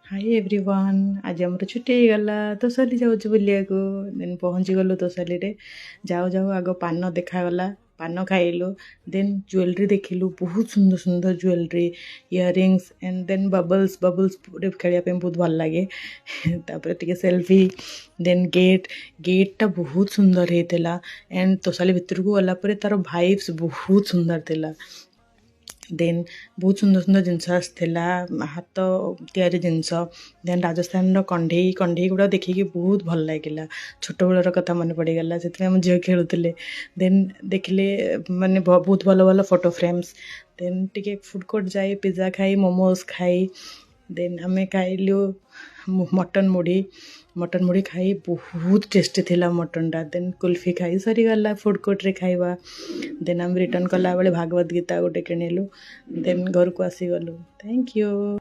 Hi everyone आज आमर छुट्टी हो गला तोसाली जाऊँ बुलिया देन पहुँची गलु तोसाली रे जाऊ जाऊ आग पान देखागला पान खाइलु देन ज्वेलरी देखिलु बहुत सुंदर सुंदर jewellery earrings and then bubbles bubbles खेलिया पे बहुत भल लगे तापर टिके सेल्फी देन गेट टा बहुत सुंदर हेतला एंड तोसाली भितर को गला परे तार वाइब्स बहुत सुंदर थिला देन बहुत सुंदर सुंदर जिनस आसला हाथ तैयारी जिनस देन राजस्थान कंढे कंढे गुड़ा देखिए बहुत भल लगे छोट बेलर कथा मन पड़गला से झील खेलुले देन देखिले माने बहुत भल भल फोटो फ्रेम्स देन टिके फूड कोर्ट जाए पिज्जा खाई मोमोज खाई देन आम खाइलु मटन मुढ़ी खाई बहुत टेस्टी थिला मटन टा देन कुल्फी खाई सरीगला फूड कोर्ट रे खाइबा देन आम रिटर्न कला बेले भागवत गीता गोटे किणिलु देन घर को आसीगलु थैंक यू।